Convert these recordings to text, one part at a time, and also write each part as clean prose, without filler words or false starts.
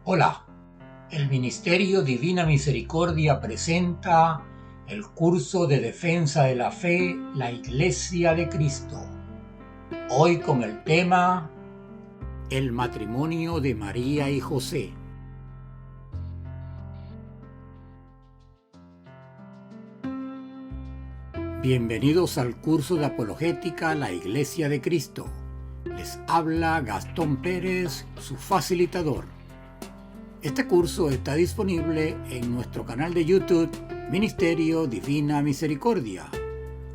Hola, el Ministerio Divina Misericordia presenta el curso de defensa de la fe, la Iglesia de Cristo. Hoy con el tema El matrimonio de María y José. Bienvenidos al curso de apologética La Iglesia de Cristo. Les habla Gastón Pérez, su facilitador. Este curso está disponible en nuestro canal de YouTube Ministerio Divina Misericordia.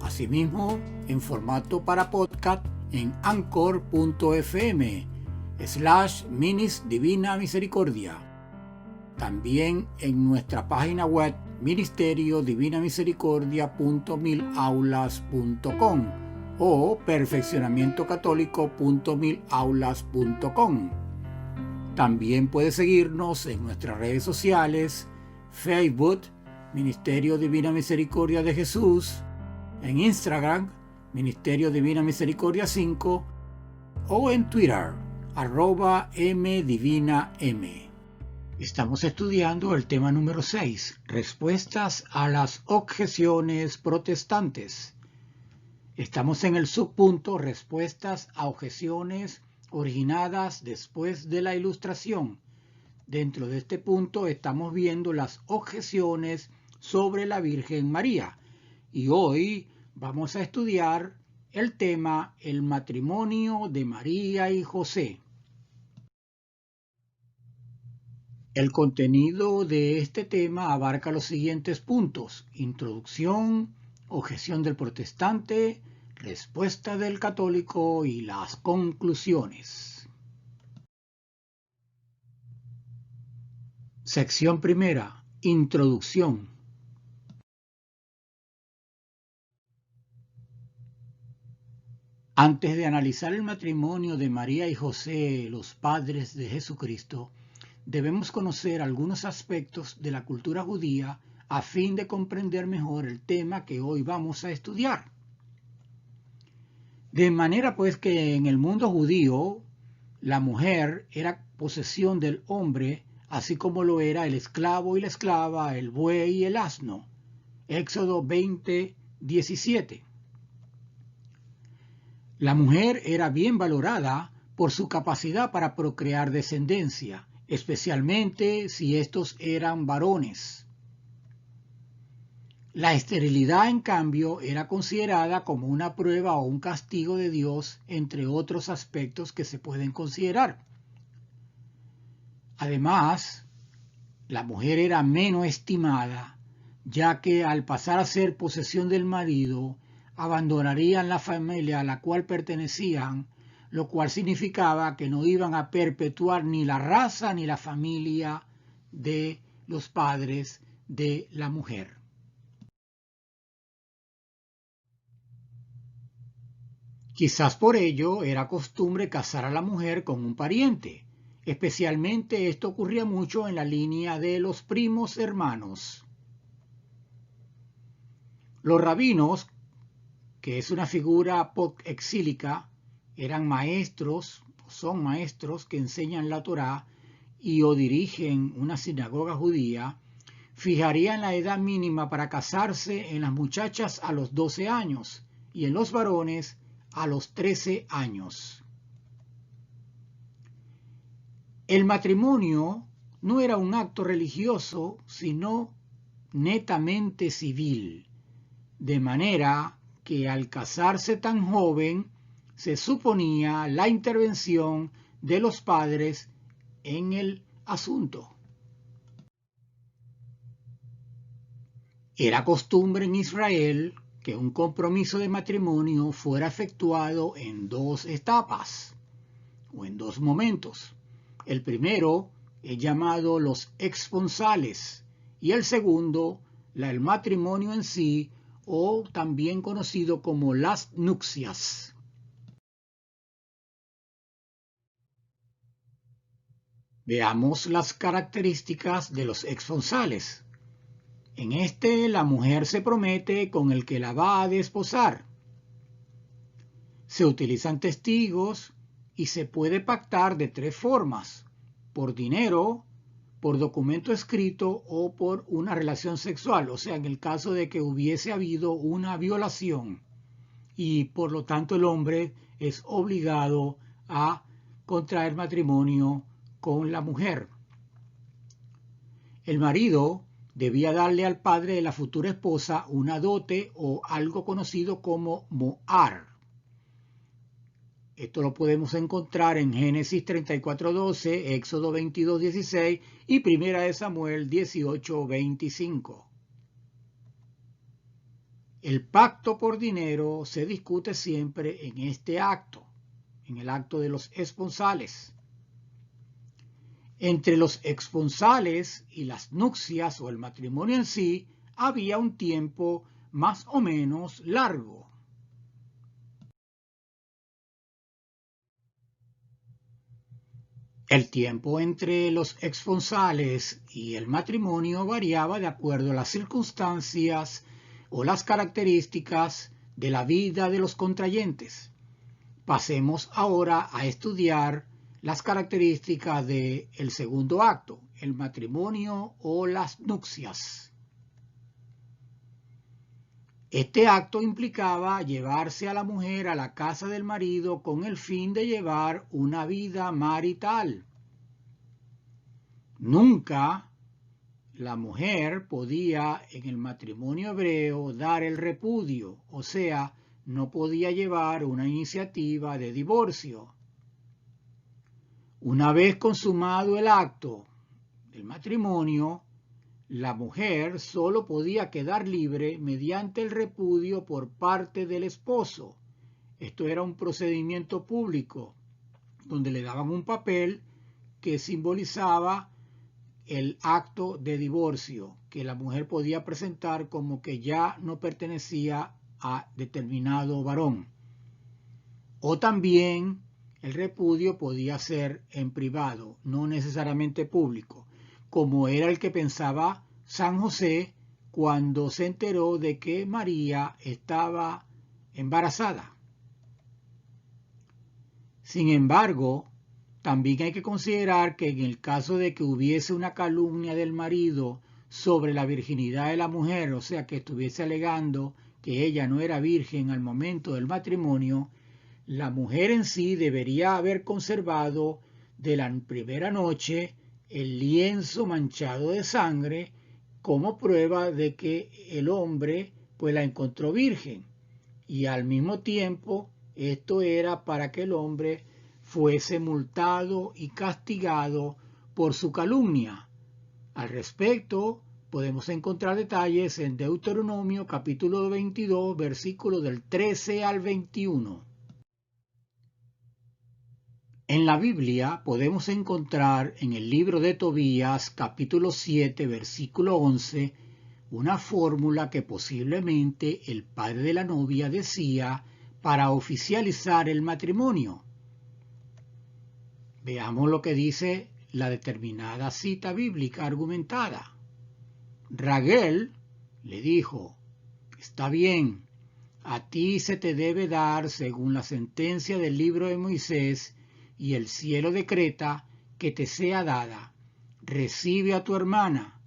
Asimismo, en formato para podcast en anchor.fm/Minis Divina Misericordia. También en nuestra página web ministeriodivinamisericordia.milaulas.com o perfeccionamientocatólico.milaulas.com. También puede seguirnos en nuestras redes sociales, Facebook, Ministerio Divina Misericordia de Jesús, en Instagram, Ministerio Divina Misericordia 5, o en Twitter, @mdivinam. Estamos estudiando el tema número 6, respuestas a las objeciones protestantes. Estamos en el subpunto respuestas a objeciones originadas después de la Ilustración. Dentro de este punto estamos viendo las objeciones sobre la Virgen María y hoy vamos a estudiar el tema el matrimonio de María y José. El contenido de este tema abarca los siguientes puntos: introducción, objeción del protestante, respuesta del católico y las conclusiones. Sección primera. Introducción. Antes de analizar el matrimonio de María y José, los padres de Jesucristo, debemos conocer algunos aspectos de la cultura judía a fin de comprender mejor el tema que hoy vamos a estudiar. De manera pues que en el mundo judío la mujer era posesión del hombre, así como lo era el esclavo y la esclava, el buey y el asno. Éxodo 20:17. La mujer era bien valorada por su capacidad para procrear descendencia, especialmente si estos eran varones. La esterilidad, en cambio, era considerada como una prueba o un castigo de Dios, entre otros aspectos que se pueden considerar. Además, la mujer era menos estimada, ya que al pasar a ser posesión del marido, abandonarían la familia a la cual pertenecían, lo cual significaba que no iban a perpetuar ni la raza ni la familia de los padres de la mujer. Quizás por ello era costumbre casar a la mujer con un pariente. Especialmente esto ocurría mucho en la línea de los primos hermanos. Los rabinos, que es una figura exílica, eran maestros, son maestros que enseñan la Torá y o dirigen una sinagoga judía, fijarían la edad mínima para casarse en las muchachas a los 12 años y en los varones a los 13 años. El matrimonio no era un acto religioso, sino netamente civil, de manera que al casarse tan joven se suponía la intervención de los padres en el asunto. Era costumbre en Israel que un compromiso de matrimonio fuera efectuado en dos etapas o en dos momentos. El primero es llamado los esponsales y el segundo, el matrimonio en sí, o también conocido como las nupcias. Veamos las características de los esponsales. En este, la mujer se promete con el que la va a desposar. Se utilizan testigos y se puede pactar de tres formas: por dinero, por documento escrito o por una relación sexual, o sea, en el caso de que hubiese habido una violación y por lo tanto el hombre es obligado a contraer matrimonio con la mujer. El marido debía darle al padre de la futura esposa una dote o algo conocido como mohar. Esto lo podemos encontrar en Génesis 34:12, Éxodo 22:16 y Primera de Samuel 18:25. El pacto por dinero se discute siempre en este acto, en el acto de los esponsales. Entre los esponsales y las nupcias o el matrimonio en sí había un tiempo más o menos largo. El tiempo entre los esponsales y el matrimonio variaba de acuerdo a las circunstancias o las características de la vida de los contrayentes. Pasemos ahora a estudiar las características del segundo acto, el matrimonio o las nupcias. Este acto implicaba llevarse a la mujer a la casa del marido con el fin de llevar una vida marital. Nunca la mujer podía en el matrimonio hebreo dar el repudio, o sea, no podía llevar una iniciativa de divorcio. Una vez consumado el acto del matrimonio, la mujer solo podía quedar libre mediante el repudio por parte del esposo. Esto era un procedimiento público, donde le daban un papel que simbolizaba el acto de divorcio, que la mujer podía presentar como que ya no pertenecía a determinado varón. O también el repudio podía ser en privado, no necesariamente público, como era el que pensaba San José cuando se enteró de que María estaba embarazada. Sin embargo, también hay que considerar que en el caso de que hubiese una calumnia del marido sobre la virginidad de la mujer, o sea, que estuviese alegando que ella no era virgen al momento del matrimonio, la mujer en sí debería haber conservado de la primera noche el lienzo manchado de sangre como prueba de que el hombre pues la encontró virgen, y al mismo tiempo esto era para que el hombre fuese multado y castigado por su calumnia. Al respecto, podemos encontrar detalles en Deuteronomio capítulo 22, versículos del 13 al 21. En la Biblia podemos encontrar en el libro de Tobías capítulo 7, versículo 11, una fórmula que posiblemente el padre de la novia decía para oficializar el matrimonio. Veamos lo que dice la determinada cita bíblica argumentada. Raguel le dijo: está bien, a ti se te debe dar según la sentencia del libro de Moisés, y el cielo decreta que te sea dada. Recibe a tu hermana.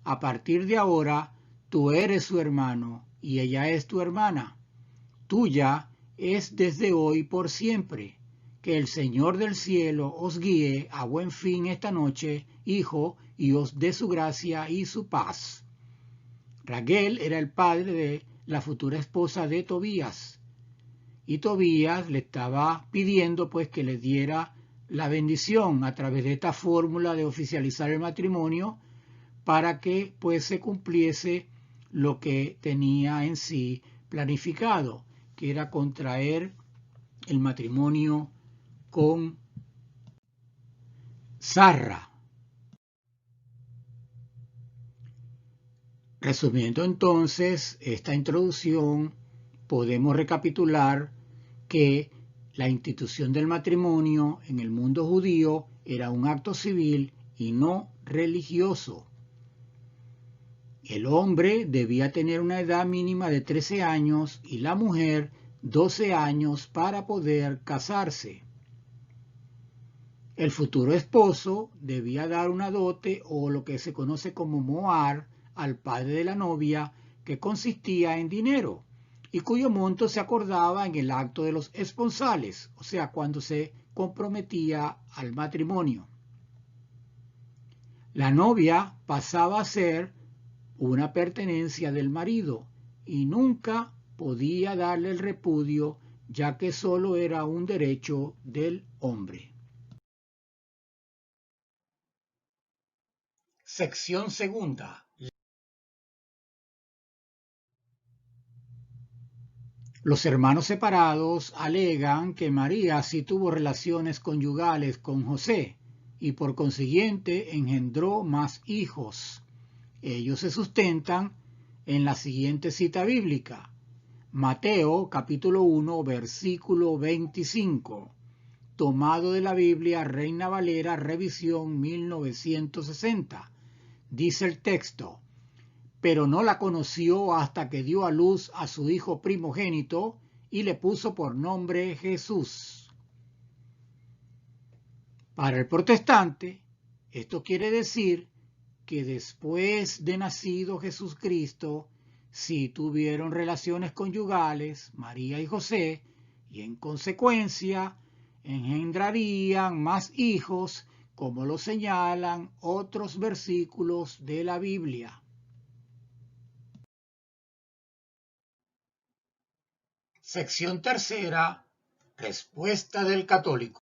A partir de ahora, tú eres su hermano y ella es tu hermana. Tuya es desde hoy por siempre. Que el Señor del cielo os guíe a buen fin esta noche, hijo, y os dé su gracia y su paz. Raguel era el padre de la futura esposa de Tobías, y Tobías le estaba pidiendo pues que le diera la bendición a través de esta fórmula de oficializar el matrimonio para que pues se cumpliese lo que tenía en sí planificado, que era contraer el matrimonio con Sarra. Resumiendo entonces esta introducción, podemos recapitular que la institución del matrimonio en el mundo judío era un acto civil y no religioso. El hombre debía tener una edad mínima de 13 años y la mujer 12 años para poder casarse. El futuro esposo debía dar una dote o lo que se conoce como mohar al padre de la novia, que consistía en dinero y cuyo monto se acordaba en el acto de los esponsales, o sea, cuando se comprometía al matrimonio. La novia pasaba a ser una pertenencia del marido y nunca podía darle el repudio, ya que solo era un derecho del hombre. Sección segunda. Los hermanos separados alegan que María sí tuvo relaciones conyugales con José y por consiguiente engendró más hijos. Ellos se sustentan en la siguiente cita bíblica: Mateo capítulo 1 versículo 25, tomado de la Biblia Reina Valera revisión 1960. Dice el texto: pero no la conoció hasta que dio a luz a su hijo primogénito y le puso por nombre Jesús. Para el protestante, esto quiere decir que después de nacido Jesucristo, sí tuvieron relaciones conyugales María y José, y en consecuencia engendrarían más hijos, como lo señalan otros versículos de la Biblia. Sección tercera. Respuesta del católico.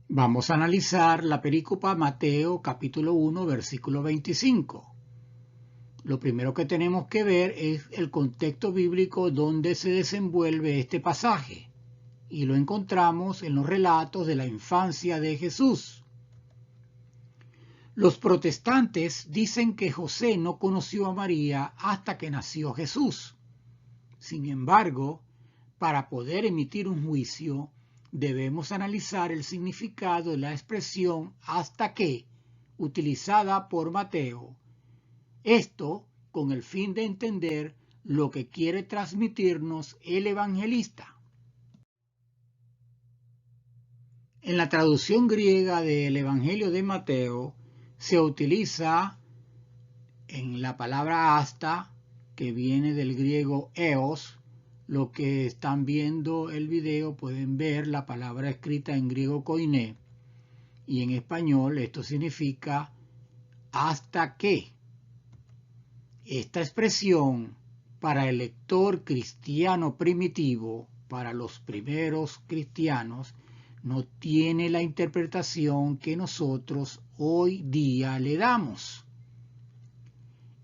Vamos a analizar la perícopa Mateo capítulo 1 versículo 25. Lo primero que tenemos que ver es el contexto bíblico donde se desenvuelve este pasaje, y lo encontramos en los relatos de la infancia de Jesús. Los protestantes dicen que José no conoció a María hasta que nació Jesús. Sin embargo, para poder emitir un juicio, debemos analizar el significado de la expresión hasta que, utilizada por Mateo. Esto con el fin de entender lo que quiere transmitirnos el evangelista. En la traducción griega del Evangelio de Mateo se utiliza en la palabra hasta, que viene del griego eos. Lo que están viendo el video pueden ver la palabra escrita en griego koiné, y en español esto significa hasta que. Esta expresión para el lector cristiano primitivo, para los primeros cristianos, no tiene la interpretación que nosotros hoy día le damos.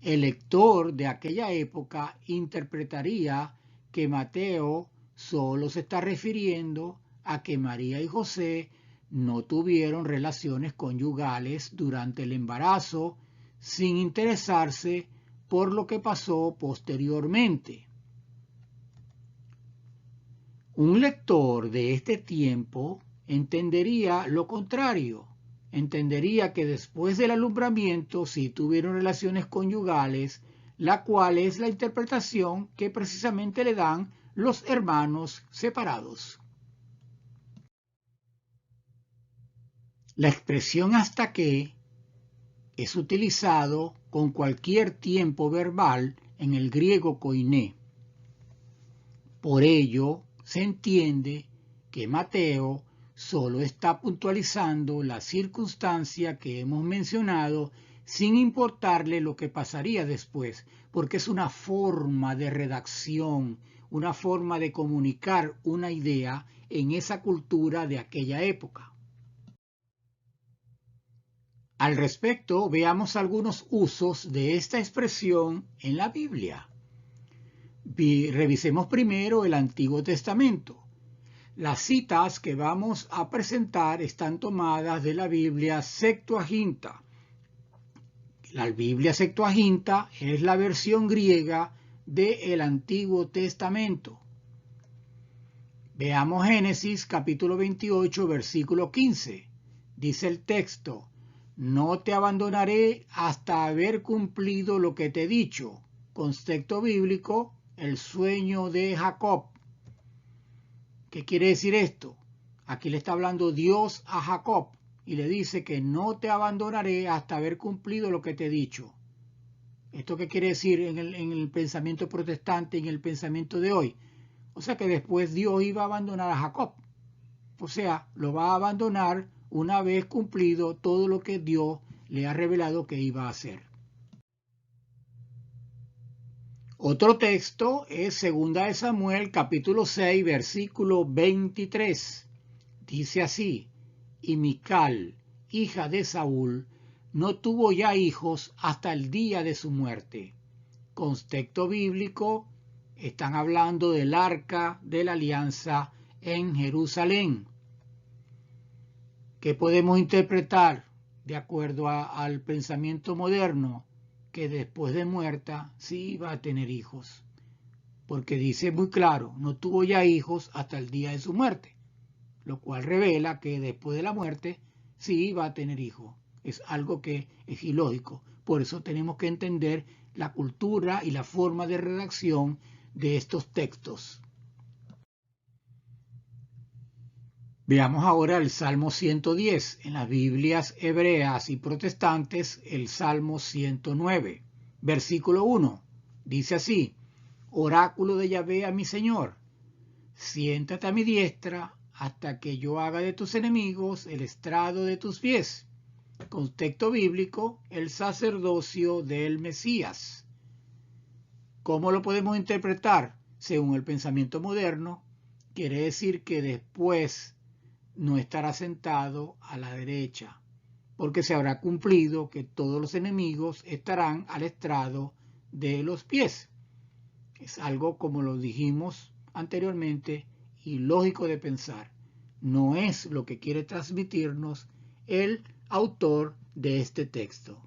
El lector de aquella época interpretaría que Mateo solo se está refiriendo a que María y José no tuvieron relaciones conyugales durante el embarazo, sin interesarse por lo que pasó posteriormente. Un lector de este tiempo entendería lo contrario. Entendería que después del alumbramiento sí tuvieron relaciones conyugales, la cual es la interpretación que precisamente le dan los hermanos separados. La expresión hasta que es utilizado con cualquier tiempo verbal en el griego koiné. Por ello, se entiende que Mateo solo está puntualizando la circunstancia que hemos mencionado sin importarle lo que pasaría después, porque es una forma de redacción, una forma de comunicar una idea en esa cultura de aquella época. Al respecto, veamos algunos usos de esta expresión en la Biblia. Revisemos primero el Antiguo Testamento. Las citas que vamos a presentar están tomadas de la Biblia Septuaginta. La Biblia Septuaginta es la versión griega del Antiguo Testamento. Veamos Génesis capítulo 28, versículo 15. Dice el texto: no te abandonaré hasta haber cumplido lo que te he dicho. Contexto bíblico: el sueño de Jacob. ¿Qué quiere decir esto? Aquí le está hablando Dios a Jacob y le dice que no te abandonaré hasta haber cumplido lo que te he dicho. ¿Esto qué quiere decir en el pensamiento protestante, en el pensamiento de hoy? O sea que después Dios iba a abandonar a Jacob. O sea, lo va a abandonar una vez cumplido todo lo que Dios le ha revelado que iba a hacer. Otro texto es 2 Samuel capítulo 6 versículo 23. Dice así: y Mical, hija de Saúl, no tuvo ya hijos hasta el día de su muerte. Contexto bíblico, están hablando del arca de la alianza en Jerusalén. ¿Qué podemos interpretar de acuerdo al pensamiento moderno? Que después de muerta sí iba a tener hijos. Porque dice muy claro, no tuvo ya hijos hasta el día de su muerte. Lo cual revela que después de la muerte sí iba a tener hijos. Es algo que es ilógico. Por eso tenemos que entender la cultura y la forma de redacción de estos textos. Veamos ahora el Salmo 110. En las Biblias hebreas y protestantes, el Salmo 109. Versículo 1. Dice así: oráculo de Yahvé a mi Señor, siéntate a mi diestra hasta que yo haga de tus enemigos el estrado de tus pies. Contexto bíblico, el sacerdocio del Mesías. ¿Cómo lo podemos interpretar? Según el pensamiento moderno, quiere decir que después no estará sentado a la derecha, porque se habrá cumplido que todos los enemigos estarán al estrado de los pies. Es algo, como lo dijimos anteriormente, ilógico de pensar. No es lo que quiere transmitirnos el autor de este texto.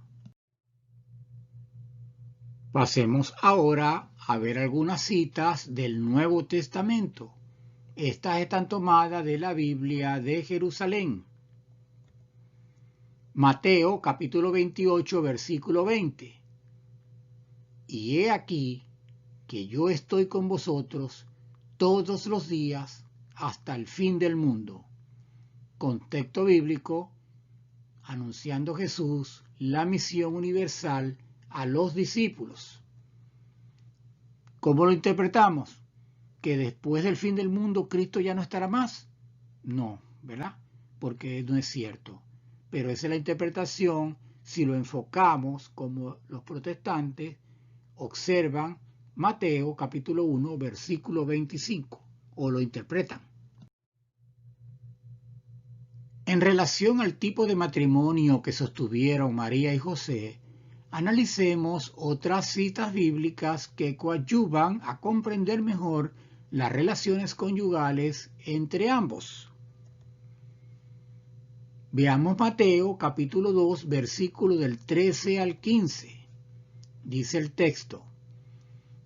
Pasemos ahora a ver algunas citas del Nuevo Testamento. Estas están tomadas de la Biblia de Jerusalén. Mateo capítulo 28 versículo 20. Y he aquí que yo estoy con vosotros todos los días hasta el fin del mundo. Contexto bíblico, anunciando Jesús la misión universal a los discípulos. ¿Cómo lo interpretamos? ¿Que después del fin del mundo Cristo ya no estará más? No, ¿verdad? Porque no es cierto. Pero esa es la interpretación si lo enfocamos como los protestantes observan Mateo capítulo 1 versículo 25 o lo interpretan. En relación al tipo de matrimonio que sostuvieron María y José, analicemos otras citas bíblicas que coadyuvan a comprender mejor las relaciones conyugales entre ambos. Veamos Mateo capítulo 2 versículo del 13 al 15. Dice el texto: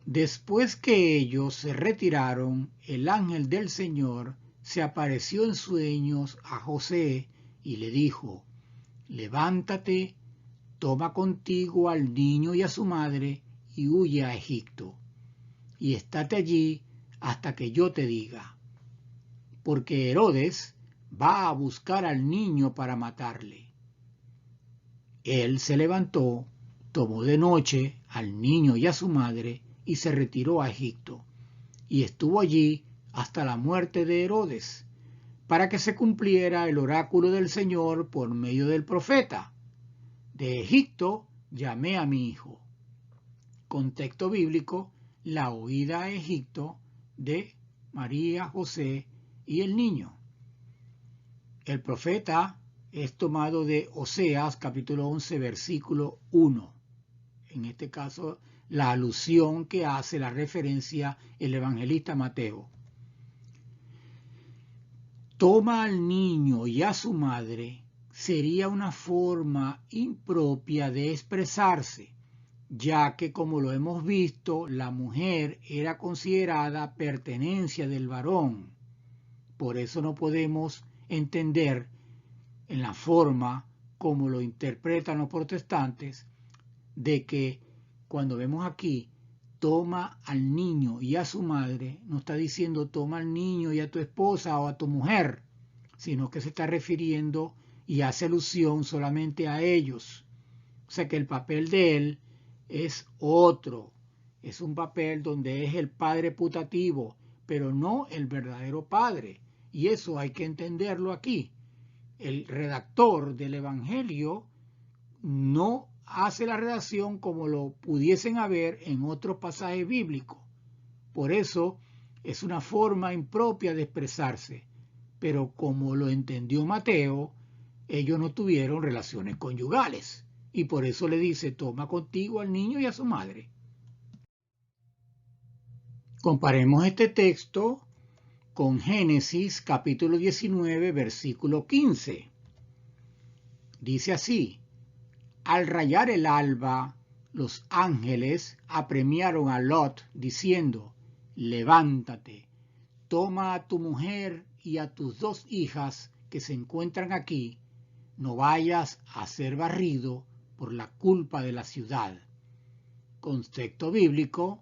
después que ellos se retiraron, el ángel del Señor se apareció en sueños a José y le dijo: levántate, toma contigo al niño y a su madre y huye a Egipto, y estate allí hasta que yo te diga, porque Herodes va a buscar al niño para matarle. Él se levantó, tomó de noche al niño y a su madre y se retiró a Egipto, y estuvo allí hasta la muerte de Herodes, para que se cumpliera el oráculo del Señor por medio del profeta: de Egipto llamé a mi hijo. Contexto bíblico, la huida a Egipto de María, José y el niño. El profeta es tomado de Oseas capítulo 11 versículo 1. En este caso, la alusión que hace la referencia el evangelista Mateo. Toma al niño y a su madre sería una forma impropia de expresarse, ya que, como lo hemos visto, la mujer era considerada pertenencia del varón. Por eso no podemos entender en la forma como lo interpretan los protestantes, de que cuando vemos aquí toma al niño y a su madre, no está diciendo toma al niño y a tu esposa o a tu mujer, sino que se está refiriendo y hace alusión solamente a ellos. O sea que el papel de él es otro. Es un papel donde es el padre putativo, pero no el verdadero padre. Y eso hay que entenderlo aquí. El redactor del Evangelio no hace la redacción como lo pudiesen haber en otros pasajes bíblicos. Por eso es una forma impropia de expresarse. Pero como lo entendió Mateo, ellos no tuvieron relaciones conyugales. Y por eso le dice, toma contigo al niño y a su madre. Comparemos este texto con Génesis capítulo 19, versículo 15. Dice así: al rayar el alba, los ángeles apremiaron a Lot, diciendo: levántate, toma a tu mujer y a tus 2 hijas que se encuentran aquí, no vayas a ser barrido por la culpa de la ciudad. Contexto bíblico: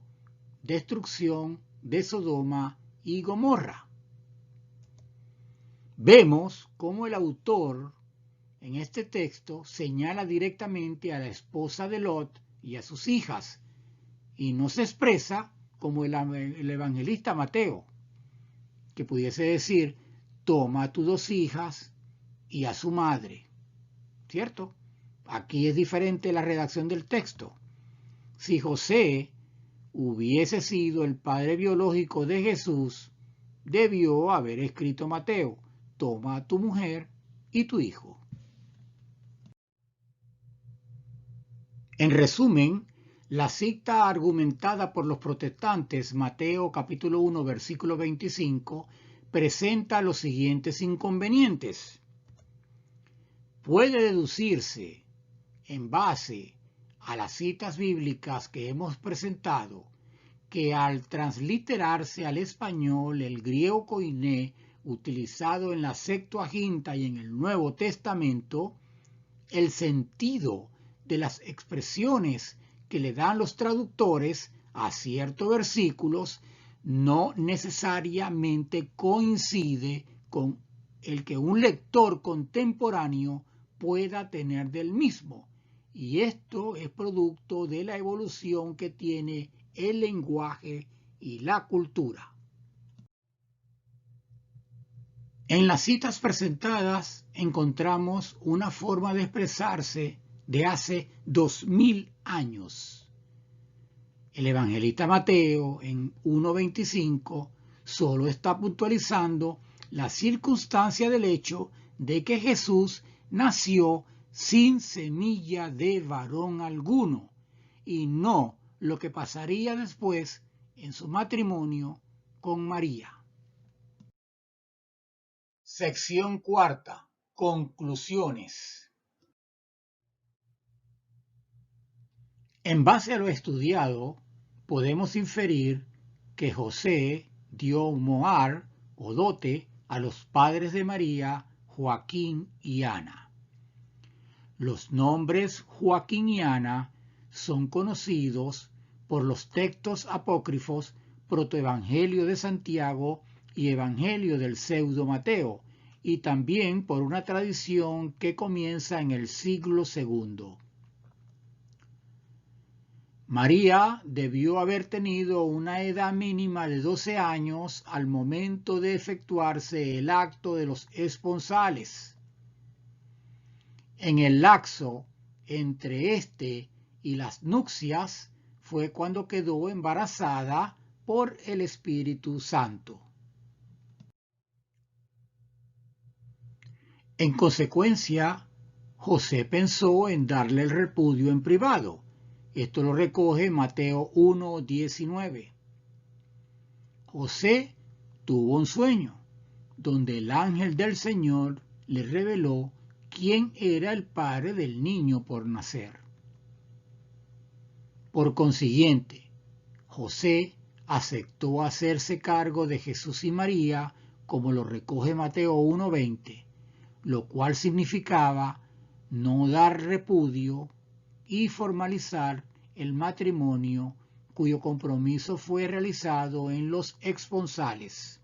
destrucción de Sodoma y Gomorra. Vemos cómo el autor en este texto señala directamente a la esposa de Lot y a sus hijas, y no se expresa como el evangelista Mateo, que pudiese decir, toma a tus 2 hijas y a su madre, ¿cierto? Aquí es diferente la redacción del texto. Si José hubiese sido el padre biológico de Jesús, debió haber escrito Mateo, toma a tu mujer y tu hijo. En resumen, la cita argumentada por los protestantes, Mateo capítulo 1, versículo 25, presenta los siguientes inconvenientes. Puede deducirse, en base a las citas bíblicas que hemos presentado, que al transliterarse al español el griego koiné utilizado en la Septuaginta y en el Nuevo Testamento, el sentido de las expresiones que le dan los traductores a ciertos versículos no necesariamente coincide con el que un lector contemporáneo pueda tener del mismo, y esto es producto de la evolución que tiene el lenguaje y la cultura. En las citas presentadas encontramos una forma de expresarse de hace 2000 años. El evangelista Mateo en 1:25 solo está puntualizando la circunstancia del hecho de que Jesús nació sin semilla de varón alguno, y no lo que pasaría después en su matrimonio con María. Sección cuarta. Conclusiones. En base a lo estudiado, podemos inferir que José dio mohar o dote a los padres de María, Joaquín y Ana. Los nombres Joaquín y Ana son conocidos por los textos apócrifos Protoevangelio de Santiago y Evangelio del Pseudo Mateo, y también por una tradición que comienza en el siglo II. María debió haber tenido una edad mínima de 12 años al momento de efectuarse el acto de los esponsales. En el lapso entre este y las nupcias fue cuando quedó embarazada por el Espíritu Santo. En consecuencia, José pensó en darle el repudio en privado. Esto lo recoge Mateo 1:19. José tuvo un sueño, donde el ángel del Señor le reveló quién era el padre del niño por nacer. Por consiguiente, José aceptó hacerse cargo de Jesús y María, como lo recoge Mateo 1:20, lo cual significaba no dar repudio y formalizar el matrimonio cuyo compromiso fue realizado en los esponsales.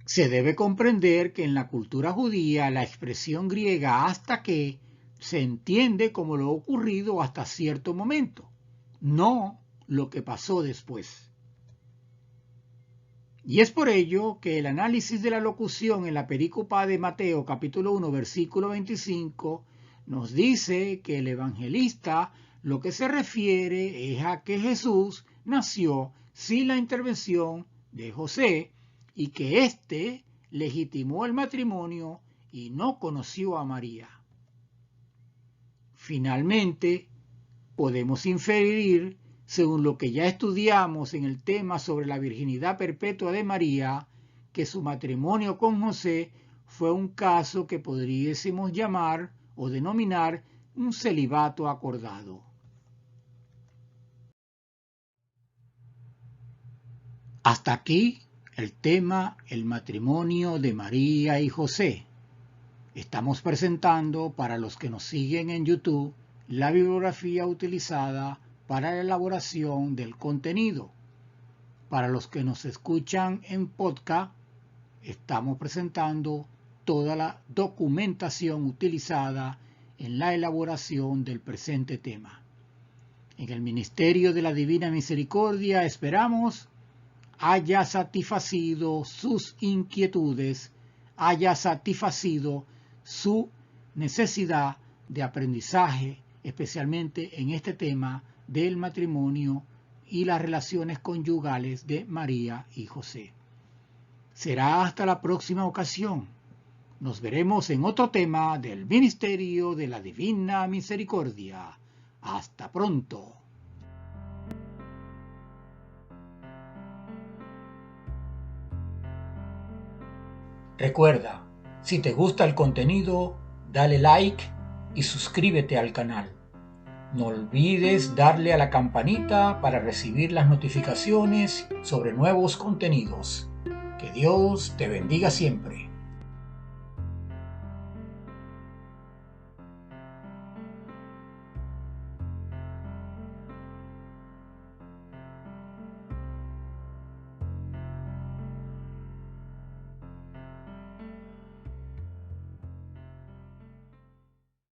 Se debe comprender que en la cultura judía la expresión griega hasta que se entiende como lo ocurrido hasta cierto momento, no lo que pasó después. Y es por ello que el análisis de la locución en la perícopa de Mateo capítulo 1 versículo 25 nos dice que el evangelista lo que se refiere es a que Jesús nació sin la intervención de José y que éste legitimó el matrimonio y no conoció a María. Finalmente, podemos inferir, según lo que ya estudiamos en el tema sobre la virginidad perpetua de María, que su matrimonio con José fue un caso que podríamos llamar o denominar un celibato acordado. Hasta aquí el tema el matrimonio de María y José. Estamos presentando para los que nos siguen en YouTube la bibliografía utilizada para la elaboración del contenido. Para los que nos escuchan en podcast, estamos presentando toda la documentación utilizada en la elaboración del presente tema. En el Ministerio de la Divina Misericordia esperamos haya satisfacido sus inquietudes, haya satisfacido su necesidad de aprendizaje, especialmente en este tema del matrimonio y las relaciones conyugales de María y José. Será hasta la próxima ocasión. Nos veremos en otro tema del Ministerio de la Divina Misericordia. Hasta pronto. Recuerda, si te gusta el contenido, dale like y suscríbete al canal. No olvides darle a la campanita para recibir las notificaciones sobre nuevos contenidos. Que Dios te bendiga siempre.